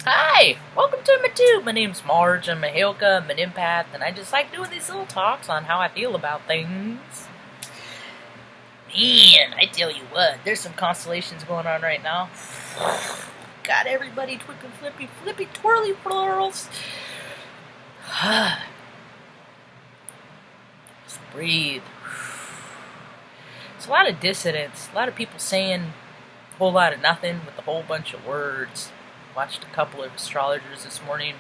Hi! Welcome to my tube. My name's Marge. I'm a Hilka. I'm an empath, and I just like doing these little talks on how I feel about things. Man, I tell you what, there's some constellations going on right now. Got everybody twinkling flippy twirly florals. Just breathe. It's a lot of dissonance. A lot of people saying a whole lot of nothing with a whole bunch of words. Watched a couple of astrologers this morning.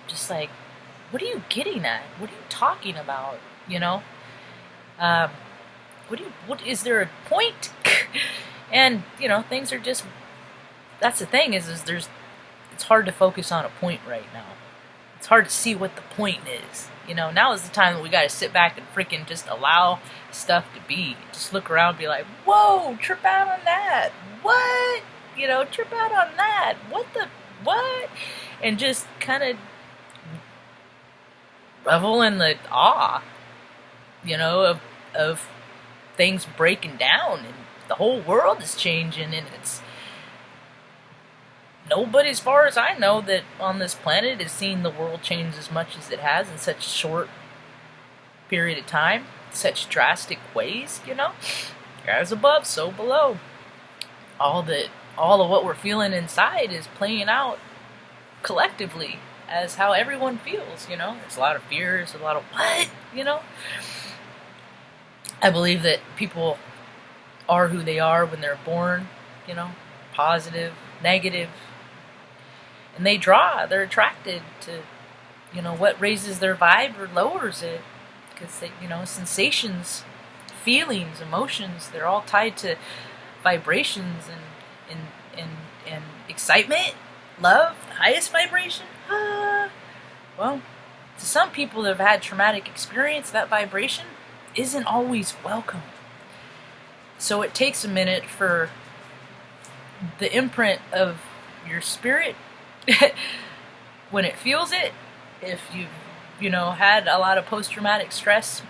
Just like, what are you getting at? What are you talking about? You know? What is there a point? And, you know, things are just, that's the thing is it's hard to focus on a point right now. It's hard to see what the point is. You know, now is the time that we gotta sit back and freaking just allow stuff to be. Just look around and be like, whoa, trip out on that. What? You know, trip out on that. What? And just kind of revel in the awe, you know, of things breaking down and the whole world is changing, and it's nobody, as far as I know, that on this planet has seen the world change as much as it has in such a short period of time, such drastic ways, you know. As above, so below. All of what we're feeling inside is playing out collectively as how everyone feels, you know. There's a lot of fears, a lot of what, you know. I believe that people are who they are when they're born, you know, positive, negative, and they're attracted to, you know, what raises their vibe or lowers it, because they, you know, sensations, feelings, emotions, they're all tied to vibrations and excitement, love, the highest vibration. Well, to some people that have had traumatic experience, that vibration isn't always welcome. So it takes a minute for the imprint of your spirit when it feels it. If you've, you know, had a lot of post-traumatic stress,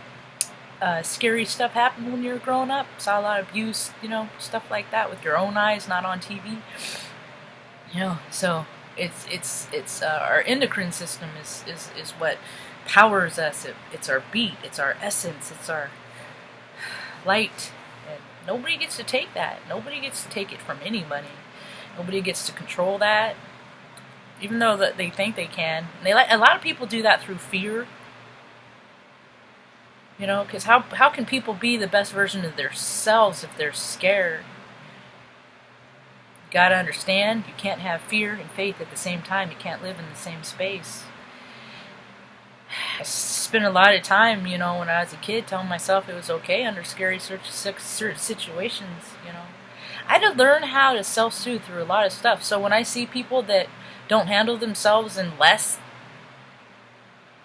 scary stuff happened when you were growing up, saw a lot of abuse, you know, stuff like that with your own eyes, not on TV. You know, so it's our endocrine system is what powers us. It's our beat, it's our essence, it's our light, and nobody gets to take that. Nobody gets to take it from anybody. Nobody gets to control that, even though that they think they can. And a lot of people do that through fear. You know, because how can people be the best version of themselves if they're scared? You gotta understand, you can't have fear and faith at the same time. You can't live in the same space. I spent a lot of time, you know, when I was a kid, telling myself it was okay under scary certain situations, you know. I had to learn how to self-soothe through a lot of stuff. So when I see people that don't handle themselves in less,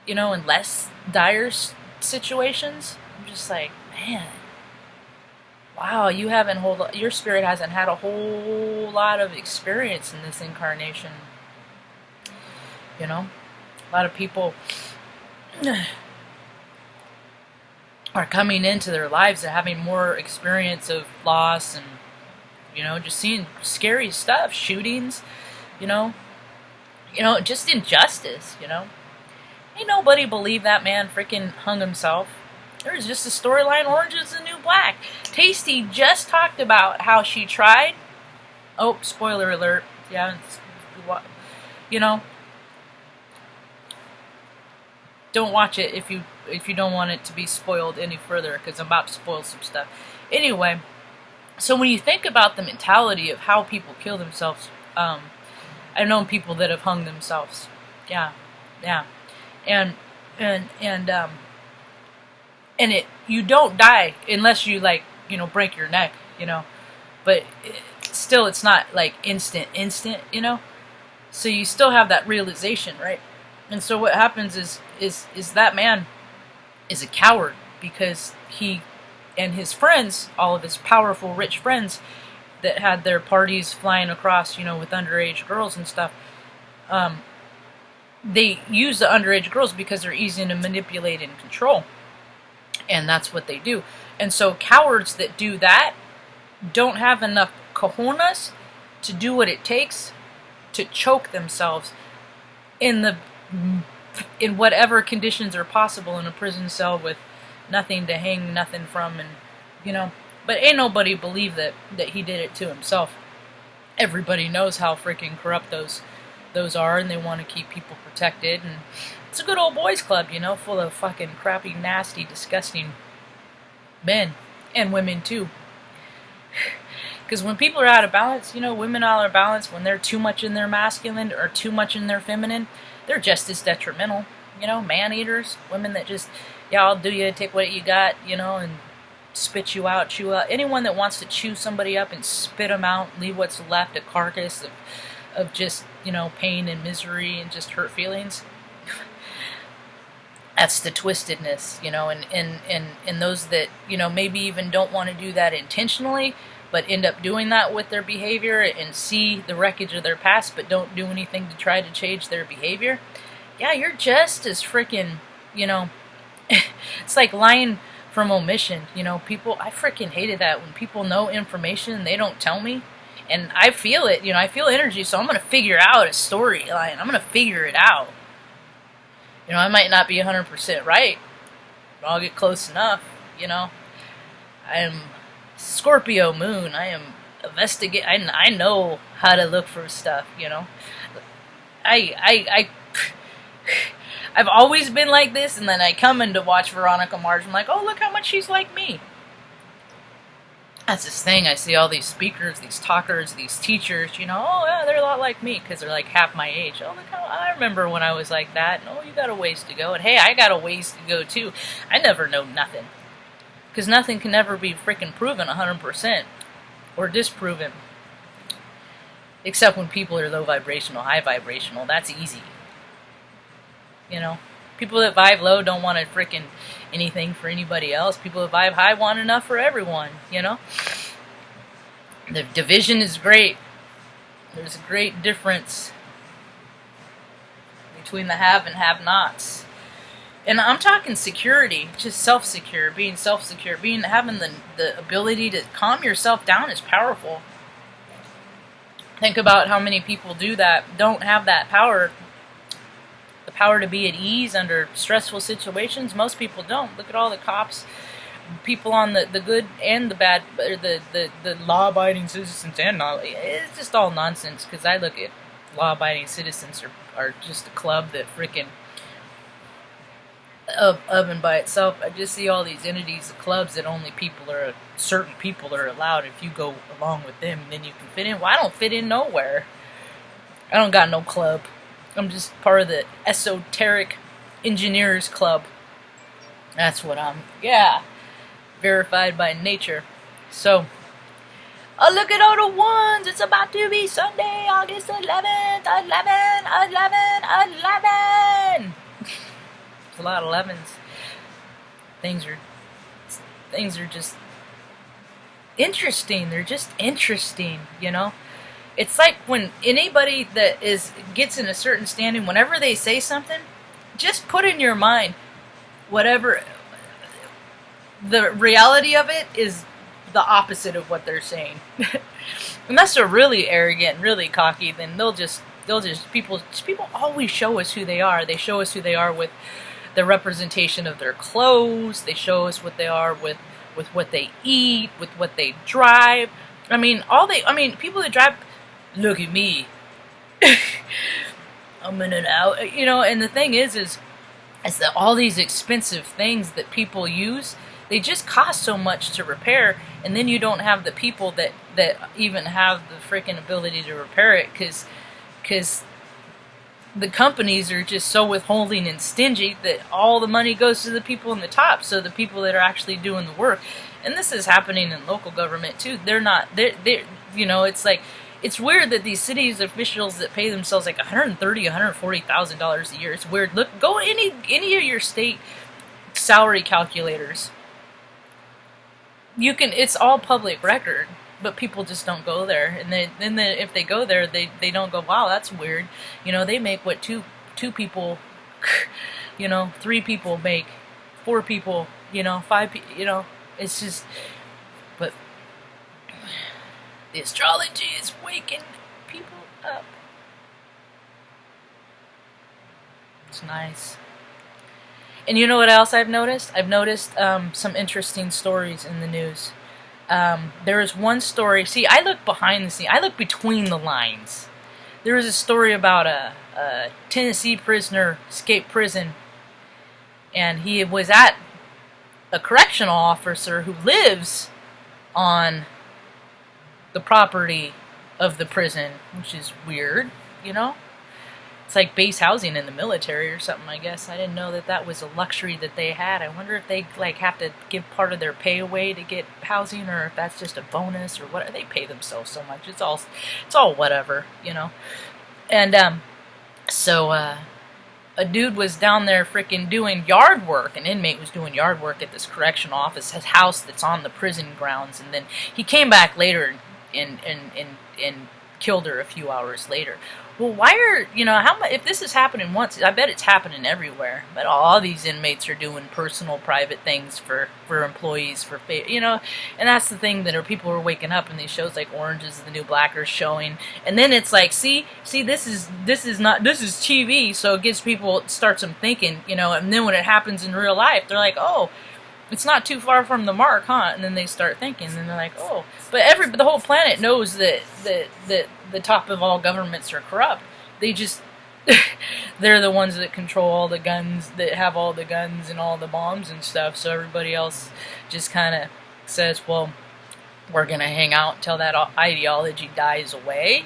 you know, in less dire situations, I'm just like, man, wow, your spirit hasn't had a whole lot of experience in this incarnation. You know, a lot of people are coming into their lives and having more experience of loss and, you know, just seeing scary stuff, shootings, you know, just injustice, you know. Ain't nobody believe that man freaking hung himself. There's just a storyline, Orange is the New Black. Tasty just talked about how she tried. Oh, spoiler alert. Yeah, you know. Don't watch it if you don't want it to be spoiled any further, because I'm about to spoil some stuff. Anyway, so when you think about the mentality of how people kill themselves, I've known people that have hung themselves. Yeah. And you don't die unless you, like, you know, break your neck, you know, but still it's not like instant, you know, so you still have that realization, right? And so what happens is that man is a coward, because he and his friends, all of his powerful, rich friends that had their parties flying across, you know, with underage girls and stuff, they use the underage girls because they're easy to manipulate and control. And that's what they do. And so cowards that do that don't have enough cojones to do what it takes to choke themselves in whatever conditions are possible in a prison cell with nothing to hang nothing from, and but ain't nobody believe that he did it to himself. Everybody knows how freaking corrupt those are, and they want to keep people protected, and it's a good old boys club, full of fucking crappy, nasty, disgusting men and women too. Because when people are out of balance, women are out of balance when they're too much in their masculine or too much in their feminine, they're just as detrimental. Man-eaters, women that just, I'll do you, take what you got, and spit you out, chew out. Anyone that wants to chew somebody up and spit them out, leave what's left, a carcass of just, pain and misery and just hurt feelings. That's the twistedness, and those that, maybe even don't want to do that intentionally, but end up doing that with their behavior and see the wreckage of their past, but don't do anything to try to change their behavior. Yeah, you're just as freaking, it's like lying from omission. People, I freaking hated that when people know information and they don't tell me. And I feel it, I feel energy, so I'm going to figure out a storyline. I'm going to figure it out. I might not be 100% right, but I'll get close enough, I am Scorpio moon. I am investigate. I know how to look for stuff, I've always been like this, and then I come in to watch Veronica Marge. I'm like, oh, look how much she's like me. That's this thing. I see all these speakers, these talkers, these teachers, oh, yeah, they're a lot like me because they're like half my age. Oh, look how I remember when I was like that. And, oh, you got a ways to go. And, hey, I got a ways to go, too. I never know nothing. Because nothing can ever be freaking proven 100% or disproven. Except when people are low vibrational, high vibrational. That's easy. People that vibe low don't want to freaking anything for anybody else. People that vibe high want enough for everyone, The division is great. There's a great difference between the have and have-nots. And I'm talking security, just self-secure, being self-secure, having the ability to calm yourself down is powerful. Think about how many people don't have that power. The power to be at ease under stressful situations. Most people don't. Look at all the cops, people on the good and the bad, the law-abiding citizens and all. It's just all nonsense, because I look at law-abiding citizens are just a club that freaking of and by itself. I just see all these entities of clubs that only certain people are allowed. If you go along with them, then you can fit in. Well, I don't fit in nowhere. I don't got no club. I'm just part of the esoteric engineers club. That's what verified by nature. So, oh, look at all the ones. It's about to be Sunday, August 11th. 11. It's a lot of 11s. Things are just interesting. They're just interesting, It's like when anybody that gets in a certain standing, whenever they say something, just put in your mind whatever the reality of it is, the opposite of what they're saying. Unless they're really arrogant, really cocky, then people always show us who they are. They show us who they are with the representation of their clothes. They show us what they are with what they eat, with what they drive. People that drive. Look at me. I'm in and out. And the thing is that all these expensive things that people use, they just cost so much to repair, and then you don't have the people that even have the freaking ability to repair it, because the companies are just so withholding and stingy that all the money goes to the people in the top, so the people that are actually doing the work. And this is happening in local government too. It's like, it's weird that these cities officials that pay themselves like $130,000, $140,000 a year. It's weird. Look, go any of your state salary calculators. It's all public record, but people just don't go there. And then if they go there, they don't go, wow, that's weird. They make what two people, 3 people make, 4 people, 5 people, it's just, but the astrology is waking people up. Nice. And you know what else I've noticed? I've noticed some interesting stories in the news. There is one story. See, I look behind the scene. I look between the lines. There was a story about a Tennessee prisoner escaped prison, and he was at a correctional officer who lives on the property of the prison, which is weird, you know? It's like base housing in the military or something, I guess. I didn't know that that was a luxury that they had. I wonder if they like have to give part of their pay away to get housing, or if that's just a bonus, or what. They pay themselves so much. It's all whatever, you know. And so a dude was down there freaking doing yard work. An inmate was doing yard work at this correctional office, his house that's on the prison grounds, and then he came back later and killed her a few hours later. Well, why are, you know, if this is happening once, I bet it's happening everywhere. But all these inmates are doing personal, private things for employees, you know, and that's the thing that people are waking up in these shows like Orange is the New Black are showing, and then it's like, see, this is TV, so it gives people, starts them thinking, you know, and then when it happens in real life, they're like, oh, it's not too far from the mark, huh? And then they start thinking, and they're like, oh. But the whole planet knows that the top of all governments are corrupt. They just, they're the ones that control all the guns, that have all the guns and all the bombs and stuff, so everybody else just kind of says, well, we're going to hang out until that ideology dies away,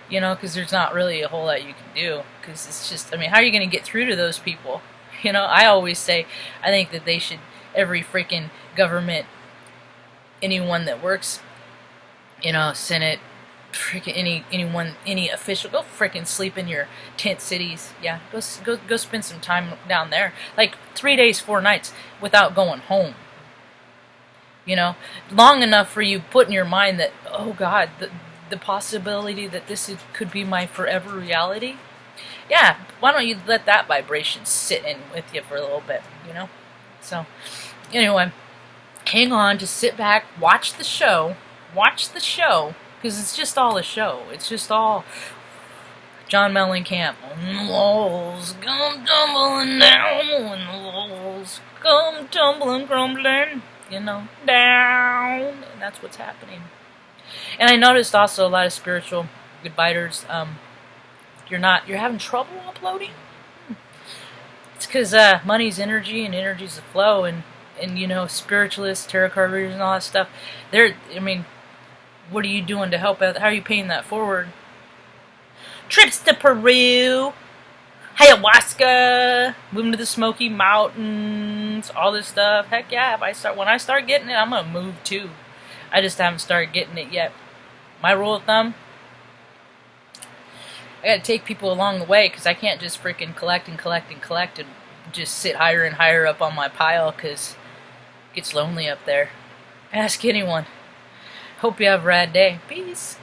you know, because there's not really a whole lot you can do, because it's just, I mean, how are you going to get through to those people? You know, I always say, I think that they should, every freaking government, anyone that works, you know, Senate, freaking any official, go freaking sleep in your tent cities. Yeah, go spend some time down there, like 3 days, 4 nights without going home. You know, long enough for you put in your mind that, oh God, the possibility that could be my forever reality. Yeah, why don't you let that vibration sit in with you for a little bit, you know? So, anyway, hang on, just sit back, watch the show, because it's just all a show. It's just all John Mellencamp. When the walls come tumbling down, when the walls come tumbling, crumbling, you know, down, and that's what's happening. And I noticed also a lot of spiritual goodbiters, you're having trouble uploading? It's because money's energy, and energy's a flow, and you know, spiritualists, tarot card readers, and all that stuff, I mean, what are you doing to help out? How are you paying that forward? Trips to Peru, ayahuasca, moving to the Smoky Mountains, all this stuff. Heck yeah, when I start getting it, I'm gonna move too. I just haven't started getting it yet. My rule of thumb, I gotta take people along the way, because I can't just freaking collect and just sit higher and higher up on my pile, because it gets lonely up there. Ask anyone. Hope you have a rad day. Peace.